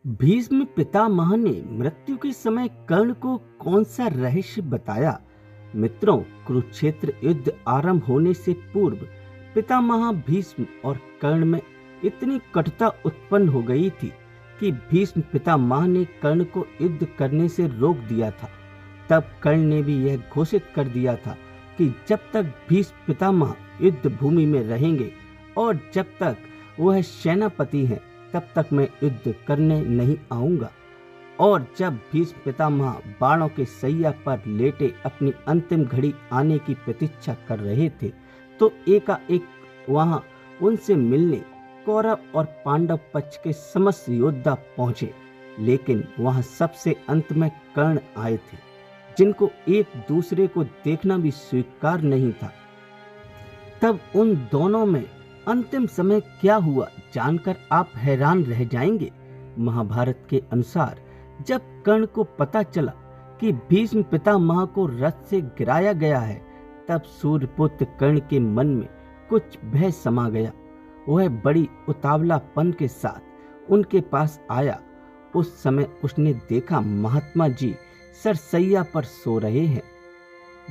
भीष्म पितामह ने मृत्यु के समय कर्ण को कौन सा रहस्य बताया? मित्रों, कुरुक्षेत्र युद्ध आरंभ होने से पूर्व पितामह भीष्म और कर्ण में इतनी कटुता उत्पन्न हो गई थी कि भीष्म पितामह ने कर्ण को युद्ध करने से रोक दिया था। तब कर्ण ने भी यह घोषित कर दिया था कि जब तक भीष्म पितामह युद्ध भूमि में रहेंगे और जब तक वह सेनापति हैं, तब तक मैं युद्ध करने नहीं आऊंगा। और जब भीष्म पितामह बाणों के सैया पर लेटे अपनी अंतिम घड़ी आने की प्रतीक्षा कर रहे थे, तो एकाएक वहां उनसे मिलने कौरव और पांडव पक्ष के समस्त योद्धा पहुंचे। लेकिन वहां सबसे अंत में कर्ण आए थे, जिनको एक दूसरे को देखना भी स्वीकार नहीं था। तब उन दोनों में अंतिम समय क्या हुआ जानकर आप हैरान रह जाएंगे। महाभारत के अनुसार जब कर्ण को पता चला कि भीष्म पितामह को रथ से गिराया गया है, तब सूर्यपुत्र कर्ण के मन में कुछ भय समा गया। वह बड़ी उतावलापन के साथ उनके पास आया। उस समय उसने देखा महात्मा जी सरसैया पर सो रहे हैं।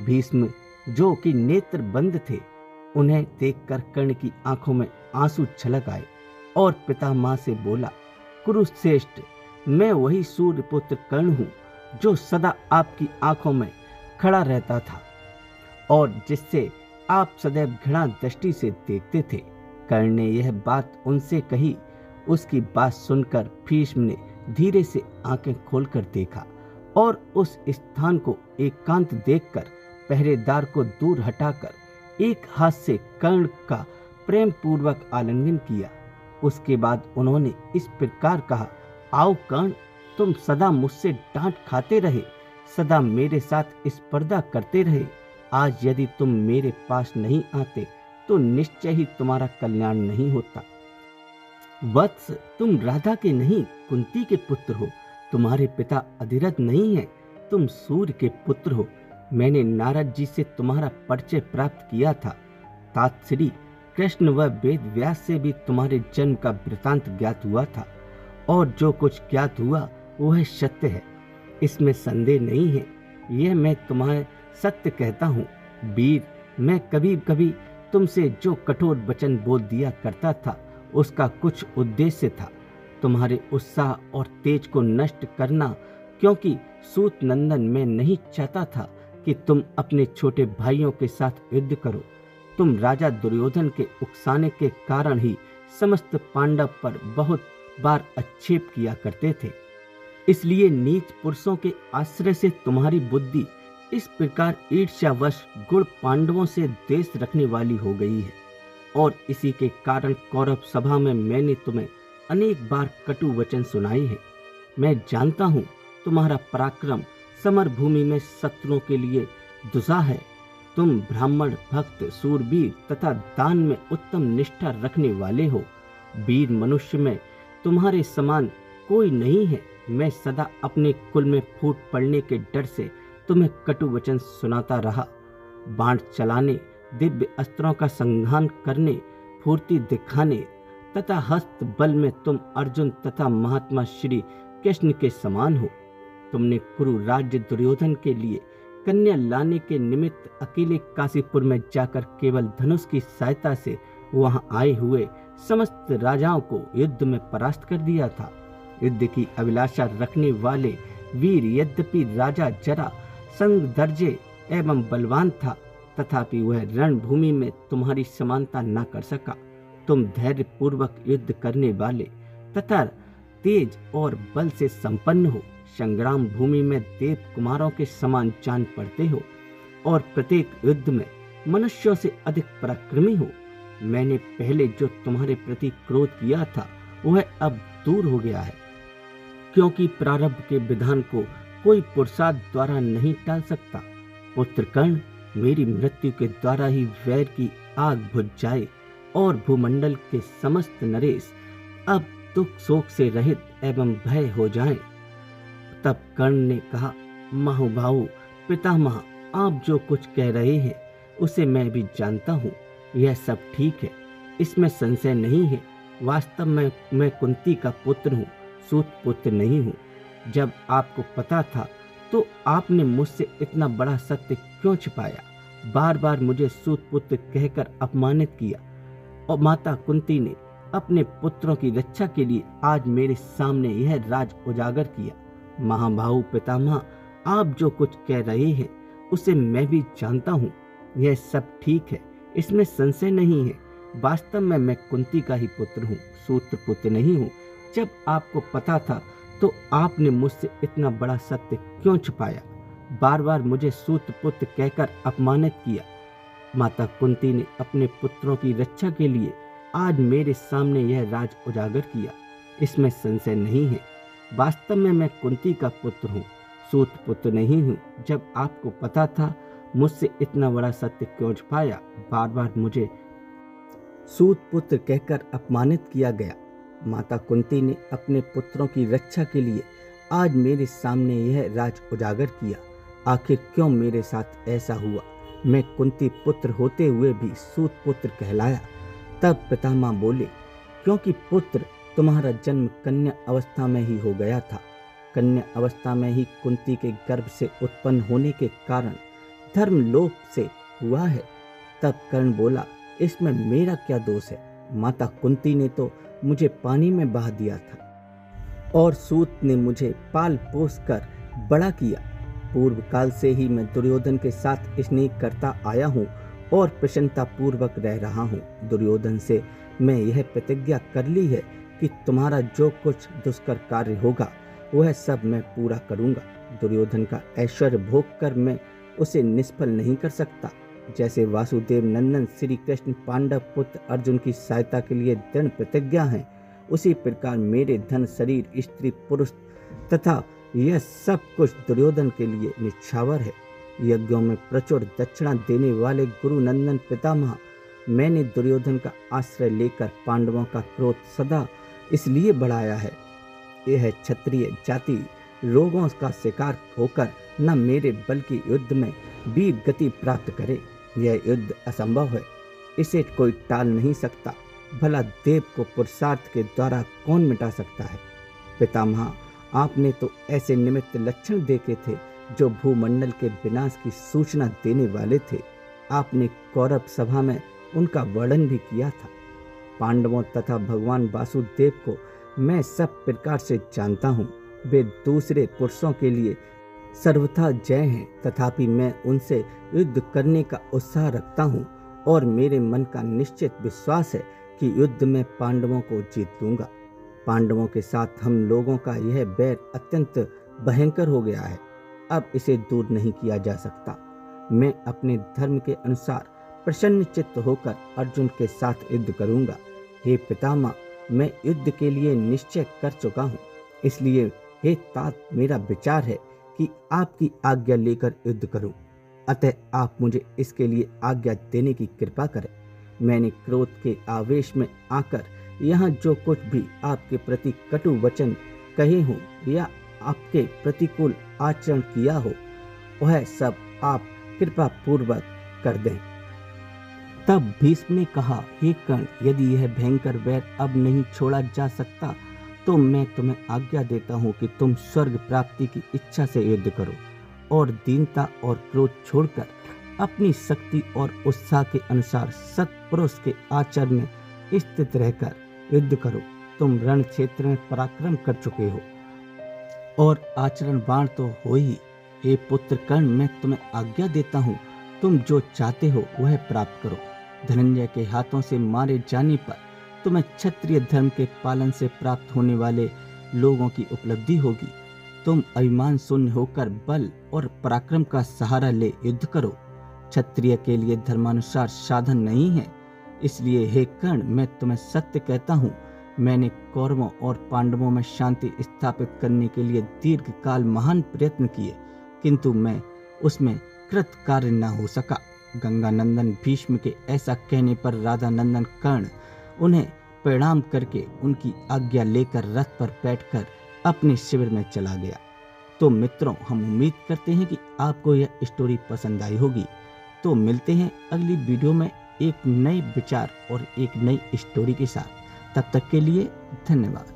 भीष्म, जो कि नेत्र बंद थे, उन्हें देखकर कर्ण की आंखों में आंसू छलक आए और पितामह से बोला, कुरुश्रेष्ठ, मैं वही सूर्यपुत्र कर्ण हूँ जो सदा आपकी आंखों में खड़ा रहता था और जिससे आप सदैव घृणा दृष्टि से देखते थे। कर्ण ने यह बात उनसे कही। उसकी बात सुनकर भीष्म ने धीरे से आंखें खोलकर देखा और उस स्थान को एकांत देखकर पहरेदार को दूर हटाकर एक हाथ से कर्ण का प्रेम पूर्वक आलिंगन किया। उसके बाद उन्होंने इस प्रकार कहा, आओ कर्ण, तुम सदा मुझसे डांट खाते रहे, सदा मेरे साथ स्पर्धा करते रहे। आज यदि तुम मेरे पास नहीं आते तो निश्चय ही तुम्हारा कल्याण नहीं होता। वत्स, तुम राधा के नहीं कुंती के पुत्र हो। तुम्हारे पिता अधिरथ नहीं है, तुम सूर्य के पुत्र हो। मैंने नारद जी से तुम्हारा परिचय प्राप्त किया था। तातश्री कृष्ण व वेद व्यास से भी तुम्हारे जन्म का वृतांत ज्ञात हुआ था और जो कुछ ज्ञात हुआ वह सत्य है, इसमें संदेह नहीं है। यह मैं तुम्हें सत्य कहता हूँ। वीर, मैं कभी कभी तुमसे जो कठोर वचन बोल दिया करता था, उसका कुछ उद्देश्य था, तुम्हारे उत्साह और तेज को नष्ट करना, क्योंकि सूत नंदन मैं नहीं चाहता था कि तुम अपने छोटे भाइयों के साथ युद्ध करो। तुम राजा दुर्योधन के उकसाने के कारण ही समस्त पांडव पर बहुत बार आक्षेप किया करते थे। इसलिए नीच पुरुषों के आश्रय से तुम्हारी बुद्धि इस प्रकार ईर्ष्यावश गुण पांडवों से द्वेष रखने वाली हो गई है और इसी के कारण कौरव सभा में मैंने तुम्हें अनेक बार कटु वचन सुनाए हैं। मैं जानता हूँ तुम्हारा पराक्रम समर भूमि में शत्रुओं के लिए दुस्साह है। तुम ब्राह्मण, भक्त, सूरवीर तथा दान में उत्तम निष्ठा रखने वाले हो। वीर मनुष्य में तुम्हारे समान कोई नहीं है। मैं सदा अपने कुल में फूट पड़ने के डर से तुम्हें कटु वचन सुनाता रहा। बाण चलाने, दिव्य अस्त्रों का संघान करने, फुर्ती दिखाने तथा हस्त बल में तुम अर्जुन तथा महात्मा श्री कृष्ण के समान हो। तुमने कुरु राज्य दुर्योधन के लिए कन्या लाने के निमित्त अकेले काशीपुर में जाकर केवल धनुष की सहायता से वहां आए हुए समस्त राजाओं को युद्ध में परास्त कर दिया था। युद्ध की अभिलाषा रखने वाले वीर यद्यपि राजा जरा संग दर्जे एवं बलवान था, तथापि वह रणभूमि में तुम्हारी समानता न कर सका। तुम धैर्य पूर्वक युद्ध करने वाले तथा तेज और बल से संपन्न हो। संग्राम भूमि में देव कुमारों के समान जान पड़ते हो और प्रत्येक युद्ध में मनुष्यों से अधिक पराक्रमी हो। मैंने पहले जो तुम्हारे प्रति क्रोध किया था वह अब दूर हो गया है, क्योंकि प्रारब्ध के विधान को कोई पुरुषार्थ द्वारा नहीं टाल सकता। पुत्र कर्ण, मेरी मृत्यु के द्वारा ही वैर की आग बुझ जाए और भूमंडल के समस्त नरेश अब दुख शोक से रहित एवं भय हो जाएं। तब कर्ण ने कहा, महाभाऊ पितामह, आप जो कुछ कह रहे हैं उसे मैं भी जानता हूँ। यह सब ठीक है, इसमें संशय नहीं है। वास्तव में मैं कुंती का पुत्र हूँ, सूत पुत्र नहीं हूँ। जब आपको पता था तो आपने मुझसे इतना बड़ा सत्य क्यों छिपाया? बार बार मुझे सूत पुत्र कहकर अपमानित किया और माता कुंती ने अपने पुत्रों की रक्षा के लिए आज मेरे सामने यह राज उजागर किया। महाबाहु पितामह, आप जो कुछ कह रहे हैं उसे मैं भी जानता हूँ। यह सब ठीक है, इसमें संशय नहीं है। वास्तव में मैं कुंती का ही पुत्र हूँ, सूत्र पुत्र नहीं हूँ। जब आपको पता था तो आपने मुझसे इतना बड़ा सत्य क्यों छुपाया? बार बार मुझे सूत्र पुत्र कहकर अपमानित किया। माता कुंती ने अपने पुत्रों की रक्षा के लिए आज मेरे सामने यह राज उजागर किया। इसमें संशय नहीं है। वास्तव में मैं कुंती का पुत्र हूँ, सूत पुत्र नहीं हूँ। जब आपको पता था मुझसे इतना बड़ा सत्य क्यों छुपाया? बार बार मुझे सूत पुत्र कहकर अपमानित किया गया। माता कुंती ने अपने पुत्रों की रक्षा के लिए आज मेरे सामने यह राज उजागर किया। आखिर क्यों मेरे साथ ऐसा हुआ? मैं कुंती पुत्र होते हुए भी सूत पुत्र कहलाया। तब पितामह बोले, क्योंकि पुत्र तुम्हारा जन्म कन्या अवस्था में ही हो गया था। कन्या अवस्था में ही कुंती के गर्भ से उत्पन्न होने के कारण धर्मलोक से हुआ है। तब कर्ण बोला, इसमें मेरा क्या दोष है? माता कुंती ने तो मुझे पानी में बहा दिया था और सूत ने मुझे पाल पोस कर बड़ा किया। पूर्व काल से ही मैं दुर्योधन के साथ स्नेह करता आया हूँ और प्रसन्नता पूर्वक रह रहा हूँ। दुर्योधन से मैं यह प्रतिज्ञा कर ली है कि तुम्हारा जो कुछ दुष्कर कार्य होगा वह सब मैं पूरा करूँगा। दुर्योधन का ऐश्वर्य भोग कर मैं उसे निष्फल नहीं कर सकता। जैसे वासुदेव नंदन श्री कृष्ण पांडव पुत्र अर्जुन की सहायता के लिए दृढ़ प्रतिज्ञा है, उसी प्रकार मेरे धन शरीर स्त्री पुरुष तथा यह सब कुछ दुर्योधन के लिए निछावर है। यज्ञों में प्रचुर दक्षिणा देने वाले गुरु नंदन पितामह, मैंने दुर्योधन का आश्रय लेकर पांडवों का क्रोध सदा इसलिए बढ़ाया है। यह क्षत्रिय जाति रोगों का शिकार होकर न मेरे बल की युद्ध में वीर गति प्राप्त करे। यह युद्ध असंभव है, इसे कोई टाल नहीं सकता। भला देव को पुरुषार्थ के द्वारा कौन मिटा सकता है? पितामह, आपने तो ऐसे निमित्त लक्षण देखे थे जो भूमंडल के विनाश की सूचना देने वाले थे। आपने कौरव सभा में उनका वर्णन भी किया था। पांडवों तथा भगवान वासुदेव को मैं सब प्रकार से जानता हूँ। वे दूसरे पुरुषों के लिए सर्वथा जय हैं, तथापि मैं उनसे युद्ध करने का उत्साह रखता हूँ और मेरे मन का निश्चित विश्वास है कि युद्ध में पांडवों को जीत लूंगा। पांडवों के साथ हम लोगों का यह बैर अत्यंत भयंकर हो गया है, अब इसे दूर नहीं किया जा सकता। मैं अपने धर्म के अनुसार प्रसन्न चित्त होकर अर्जुन के साथ युद्ध करूंगा। हे पितामह, मैं युद्ध के लिए निश्चय कर चुका हूँ, इसलिए हे तात, मेरा विचार है कि आपकी आज्ञा लेकर युद्ध करूं। अतः आप मुझे इसके लिए आज्ञा देने की कृपा करें। मैंने क्रोध के आवेश में आकर यहाँ जो कुछ भी आपके प्रति कटु वचन कहे हों या आपके प्रतिकूल आचरण किया हो, वह सब आप कृपा पूर्वक कर दें। तब भीष्म ने कहा, हे कर्ण, यदि यह भयंकर वैर अब नहीं छोड़ा जा सकता तो मैं तुम्हें आज्ञा देता हूँ कि तुम स्वर्ग प्राप्ति की इच्छा से युद्ध करो और दीनता और क्रोध छोड़कर अपनी शक्ति और उत्साह के अनुसार सत्पुरुष के आचरण में स्थित रहकर युद्ध करो। तुम रण क्षेत्र में पराक्रम कर चुके हो और आचरणवान तो हो ही। हे पुत्र कर्ण, मैं तुम्हें आज्ञा देता हूँ, तुम जो चाहते हो वह प्राप्त करो। धनंजय के हाथों से मारे जाने पर तुम्हें क्षत्रिय धर्म के पालन से प्राप्त होने वाले लोगों की उपलब्धि होगी। तुम अभिमान शून्य होकर बल और पराक्रम का सहारा ले युद्ध करो। क्षत्रिय के लिए धर्मानुसार साधन नहीं है, इसलिए हे कर्ण, मैं तुम्हें सत्य कहता हूँ, मैंने कौरवों और पांडवों में शांति स्थापित करने के लिए दीर्घ काल महान प्रयत्न किए, किंतु मैं उसमें कृत कार्य न हो सका। गंगानंदन भीष्म के ऐसा कहने पर राधा नंदन कर्ण उन्हें प्रणाम करके उनकी आज्ञा लेकर रथ पर बैठकर अपने शिविर में चला गया। तो मित्रों, हम उम्मीद करते हैं कि आपको यह स्टोरी पसंद आई होगी। तो मिलते हैं अगली वीडियो में एक नए विचार और एक नई स्टोरी के साथ। तब तक के लिए धन्यवाद।